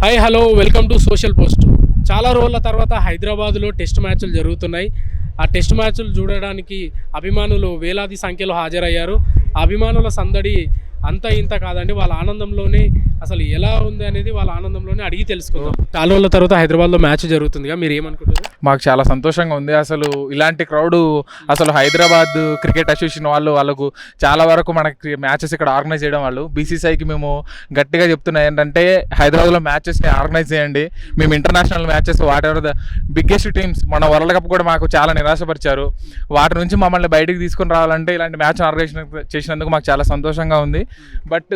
Hi hello welcome to social post. చాలా రోజుల తర్వాత హైదరాబాద్లో టెస్ట్ మ్యాచ్లు జరుగుతున్నాయి. ఆ టెస్ట్ మ్యాచ్లు చూడడానికి అభిమానులు వేలాది సంఖ్యలో హాజరయ్యారు. ఆ అభిమానుల సందడి అంత ఇంత కాదండి, వాళ్ళ ఆనందంలోనే అసలు ఎలా ఉంది అనేది వాళ్ళ ఆనందంలోనే అడిగి తెలుసుకుందాం. చాలా రోజుల తర్వాత హైదరాబాద్లో మ్యాచ్ జరుగుతుందిగా, మీరు ఏమనుకుంటారు? మాకు చాలా సంతోషంగా ఉంది. అసలు ఇలాంటి క్రౌడ్ అసలు హైదరాబాద్ క్రికెట్ అసోసియేషన్ వాళ్ళకు చాలా వరకు మనకి మ్యాచెస్ ఇక్కడ ఆర్గనైజ్ చేయడం, వాళ్ళు బీసీసీఐకి మేము గట్టిగా చెప్తున్నాం ఏంటంటే హైదరాబాద్లో మ్యాచెస్ని ఆర్గనైజ్ చేయండి. మేము international matches what ever the biggest teams, మన వరల్డ్ కప్ కూడా మాకు చాలా నిరాశపరిచారు. వాటి నుంచి మమ్మల్ని బయటికి తీసుకొని రావాలంటే ఇలాంటి మ్యాచ్ ఆర్గనైజేషన్ చేసినందుకు మాకు చాలా సంతోషంగా ఉంది. బట్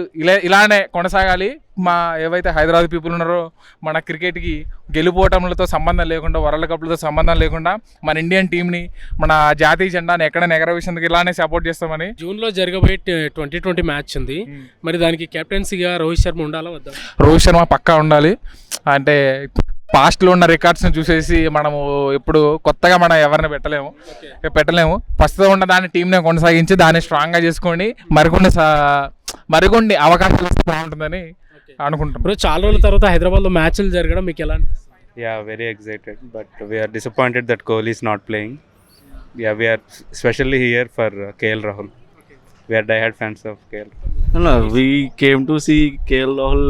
ఇలానే కొనసాగాలి. మా ఏవైతే హైదరాబాద్ పీపుల్ ఉన్నారో మన క్రికెట్కి గెలుపోవటంలతో సంబంధం లేకుండా, వరల్డ్ కప్లతో సంబంధం లేకుండా మన ఇండియన్ టీంని, మన జాతీయ జెండాని ఎక్కడైనా ఎగరవేసేందుకు ఇలానే సపోర్ట్ చేస్తామని. జూన్లో జరగబోయే 2020 మ్యాచ్ ఉంది, మరి దానికి కెప్టెన్సీగా రోహిత్ శర్మ ఉండాలా వద్దా? రోహిత్ శర్మ పక్కా ఉండాలి. అంటే పాస్ట్లో ఉన్న రికార్డ్స్ని చూసేసి మనము ఇప్పుడు కొత్తగా మనం ఎవరిని పెట్టలేము. ప్రస్తుతం ఉన్న దాన్ని టీంనే కొనసాగించి దాన్ని స్ట్రాంగ్గా చేసుకొని మరికొన్ని అవకాశాలు ఇస్తే బాగుంటుందని అనుకుంటాం. ఇప్పుడు చాలా రోజుల తర్వాత హైదరాబాద్లో మ్యాచ్లు జరగడం మీకు ఎలా అనిపిస్తుంది? Yeah, very excited, but we are disappointed that Kohli is not playing. Yeah, we are especially here for KL Rahul. We are diehard fans of KL. No, we came to see KL Rahul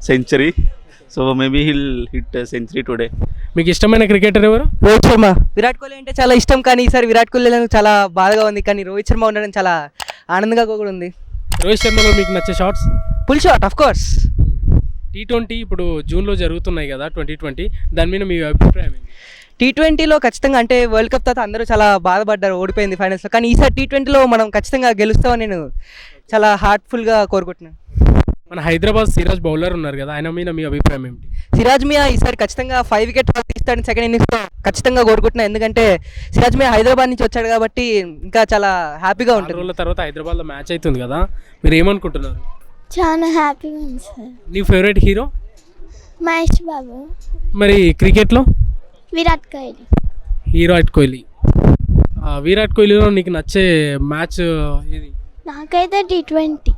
century, so maybe he'll hit a century today. మీకు ఇష్టమైన cricketer ఎవరు? రోహిత్ శర్మ. విరాట్ కోహ్లీ అంటే చాలా ఇష్టం, కానీ ఈసారి విరాట్ కోహ్లీ చాలా బాధగా ఉంది. కానీ రోహిత్ శర్మ ఉండడం చాలా ఆనందంగా కూడా ఉంది. రోహిత్ శర్మలో మీకు నచ్చే shots? Full shot of course. T20 ఇప్పుడు జూన్లో జరుగుతున్నాయి కదా 2020, దాని మీద మీ అభిప్రాయం ఏంటి? T20లో ఖచ్చితంగా, అంటే వరల్డ్ కప్ తర్వాత అందరూ చాలా బాధపడ్డారు, ఓడిపోయింది ఫైనల్స్లో. కానీ ఈసారి T20లో మనం ఖచ్చితంగా గెలుస్తామని నేను చాలా హార్ట్ఫుల్గా కోరుకుంటున్నాను. మన హైదరాబాద్ సిరాజ్ బౌలర్ ఉన్నారు కదా, ఆయన మీద మీ అభిప్రాయం ఏమిటి? సిరాజ్ మియా ఈసారి ఖచ్చితంగా 5 వికెట్ తీస్తాడని సెకండ్ ఇన్నింగ్స్లో ఖచ్చితంగా కోరుకుంటున్నాను. ఎందుకంటే సిరాజ్ మియా హైదరాబాద్ నుంచి వచ్చాడు కాబట్టి ఇంకా చాలా హ్యాపీగా ఉంటుంది. రోజుల తర్వాత హైదరాబాద్లో మ్యాచ్ అవుతుంది కదా, మీరు ఏమనుకుంటున్నారు? చాలా హ్యాపీగా ఉంది సార్. నీ ఫేవరెట్ హీరో? మహేష్ బాబు. మరి క్రికెట్లో? విరాట్ కోహ్లీ. విరాట్ కోహ్లీ. విరాట్ కోహ్లీలో నీకు నచ్చే మ్యాచ్ ఇది? నాకైతే T20.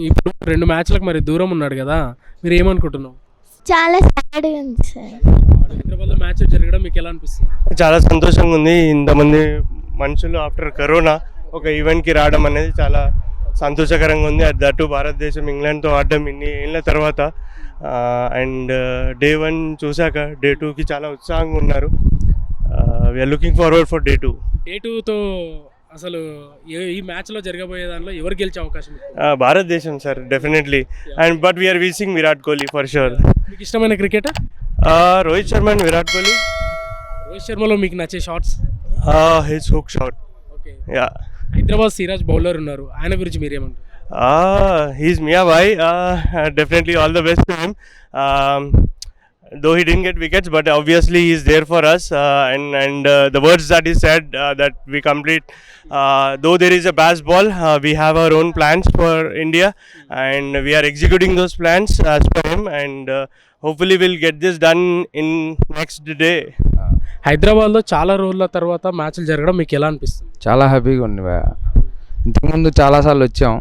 ఇప్పుడు 2 మ్యాచ్లకు మరి దూరం ఉన్నాడు కదా, మీరు ఏమనుకుంటున్నావు? చాలా సాడ్గా ఉంది సార్. హైదరాబాద్లో మ్యాచ్ జరగడం మీకు ఎలా అనిపిస్తుంది? చాలా సంతోషంగా ఉంది. ఇంతమంది మనుషులు ఆఫ్టర్ కరోనా ఒక ఈవెంట్కి రావడం అనేది చాలా సంతోషకరంగా ఉంది. దట్టు భారతదేశం ఇంగ్లాండ్తో ఆడడం ఇన్ని ఏళ్ళ తర్వాత. అండ్ డే 1 చూశాక డే 2కి చాలా ఉత్సాహంగా ఉన్నారు. We're looking forward for day 2. Day 2తో అసలు ఈ మ్యాచ్లో జరగబోయే దానిలో ఎవరు గెలిచే అవకాశం? భారతదేశం sir, definitely. And but we're wishing Virat Kohli for sure. మీకు ఇష్టమైన క్రికెటర్? రోహిత్ శర్మ అండ్ విరాట్ కోహ్లీ. రోహిత్ శర్మలో మీకు నచ్చే shots? His hook shot. Okay. Ya. Hyderabad Siraj bowler ఉన్నారు, ఆయన గురించి మీరు ఏమంటారు? He's Mia Bhai. Definitely all the best to him. Though he didn't get wickets, but obviously he's there for us. And the words that he said, that we complete. Though there is a baseball, we have our own plans for India, and we are executing those plans as per him. And hopefully we'll get this done in next day. హైదరాబాద్లో చాలా రోజుల తర్వాత మ్యాచ్లు జరగడం మీకు ఎలా అనిపిస్తుంది? చాలా హ్యాపీగా ఉంది. ఇంతకుముందు చాలాసార్లు వచ్చాం.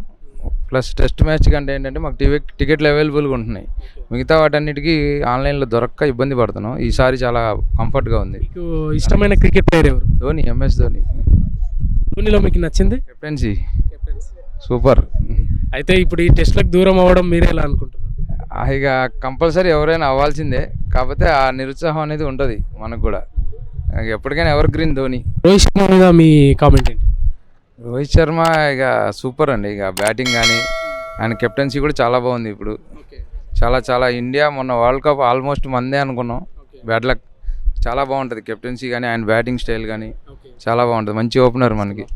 ప్లస్ టెస్ట్ మ్యాచ్ కంటే ఏంటంటే మాకు టికెట్లు అవైలబుల్గా ఉంటున్నాయి. మిగతా వాటన్నిటికీ ఆన్లైన్లో దొరక్క ఇబ్బంది పడుతున్నాం. ఈసారి చాలా కంఫర్ట్గా ఉంది. మీకు ఇష్టమైన క్రికెట్ ప్లేయర్ ఎవరు? ధోని, ఎంఎస్ ధోని. ధోనిలో మీకు నచ్చింది? Captaincy super. అయితే ఇప్పుడు ఈ టెస్ట్లకు దూరం అవ్వడం మీరు ఎలా అనుకుంటున్నారు? ఇక కంపల్సరీ ఎవరైనా అవ్వాల్సిందే, కాకపోతే ఆ నిరుత్సాహం అనేది ఉంటుంది మనకు కూడా. ఎప్పటికైనా ఎవర్ గ్రీన్ ధోని. రోహిత్ శర్మ మీద మీ కామెంట్ ఏంటి? రోహిత్ శర్మ ఇక సూపర్ అండి. ఇక బ్యాటింగ్ కానీ ఆయన కెప్టెన్సీ కూడా చాలా బాగుంది. ఇప్పుడు చాలా ఇండియా మొన్న వరల్డ్ కప్ ఆల్మోస్ట్ మందే అనుకున్నాం. Bad luck. చాలా బాగుంటుంది కెప్టెన్సీ కానీ, ఆయన బ్యాటింగ్ స్టైల్ కానీ చాలా బాగుంటుంది. మంచి ఓపెనర్ మనకి.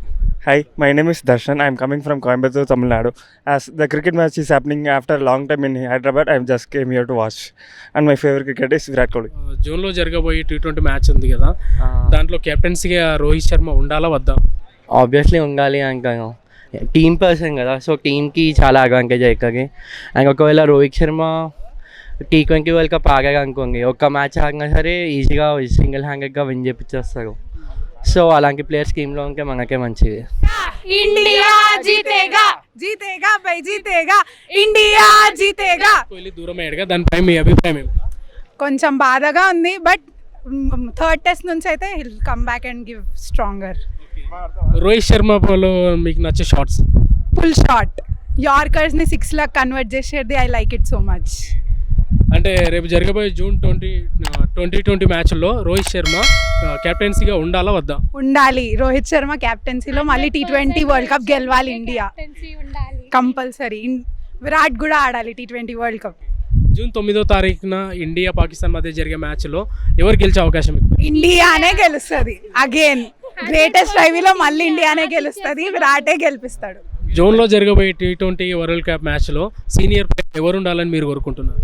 Hi, my name is Darshan. I am coming from Coimbatore, Tamil Nadu. As the cricket match is happening after a long time in Hyderabad, I just came here to watch. And my favorite cricketer is Virat Kohli. జూన్లో జరగబోయే T20 match ఉంది కదా, దాంట్లో కెప్టెన్సీగా రోహిత్ శర్మ ఉండాలా వద్దా? Obviously ఉండాలి. ఇంకా team person కదా, సో టీమ్కి చాలా అడ్వాంటేజ్ అవుతుంది. అండ్ ఒకవేళ Rohit Sharma T20 world cup ఆగాగా అనుకోండి, ఒక్క మ్యాచ్ ఆగినా సరే ఈజీగా సింగిల్ హ్యాండెడ్గా విన్ చేపించేస్తారు. సో అలాంటి ప్లేయర్స్ టీంలో ఉంటే మనకే మంచిది. इंडिया जीतेगा जीतेगा भाई जीतेगा ఇండియా జీతేగా. కోహ్లీ దూరం అయ్యాడుగా, దానిపై మీ అభిప్రాయం ఏమి? కొంచెం బాధగా ఉంది, బట్ థర్డ్ టెస్ట్ నుంచి అయితే he'll come back and give stronger. Rohit శర్మలో మీకు నచ్చే షాట్స్? ఫుల్ షాట్ యార్కర్స్ ని 6 లాక్ కన్వర్ట్ చేసేది. I like it so much. అంటే రేపు జరగబోయే జూన్ 2020 మ్యాచ్లో రోహిత్ శర్మ కెప్టెన్సీగా ఉండాలా వద్దా? ఉండాలి. రోహిత్ శర్మ కెప్టెన్సీలో మళ్ళీ T20 వరల్డ్ కప్ గెలవాలి ఇండియా కంపల్సరీ. విరాట్ కూడా ఆడాలి T20 వరల్డ్ కప్. జూన్ 9వ తారీఖున ఇండియా పాకిస్తాన్ మధ్య జరిగే మ్యాచ్లో ఎవరు గెలిచే అవకాశం ఉంది? ఇండియానే గెలుస్తుంది. అగైన్ గ్రేటెస్ట్ ఐవీలో మళ్ళీ ఇండియానే గెలుస్తుంది. విరాటే గెలిపిస్తాడు. జూన్లో జరగబోయే T20 వరల్డ్ కప్ మ్యాచ్లో సీనియర్ ప్లేయర్ ఎవరు ఉండాలని మీరు కోరుకుంటున్నారు?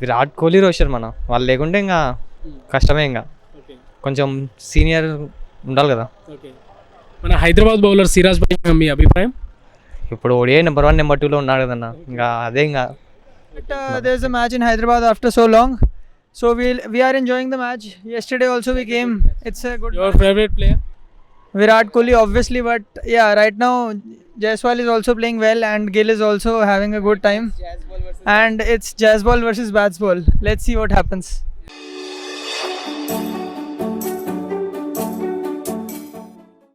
విరాట్ కోహ్లీ, రోహిత్ శర్మనా, వాళ్ళు లేకుంటే ఇంకా కష్టమే. ఇంకా కొంచెం సీనియర్ ఉండాలి కదా. మన హైదరాబాద్ బౌలర్ సిరాజ్ పై మీ అభిప్రాయం? ఇప్పుడు ఓడిఐ నెంబర్ 1 నెంబర్ 2లో ఉన్నాడు కదన్న. ఇంకా అదే ఇంకా There's a match in Hyderabad after so long, so we are enjoying the match. Yesterday also we came. It's a good. Your favorite player? Virat Kohli obviously, but yeah, right now Jaiswal is also playing well and Gill is also having a good time. And it's Jaiswal versus Batsball. Let's see what happens.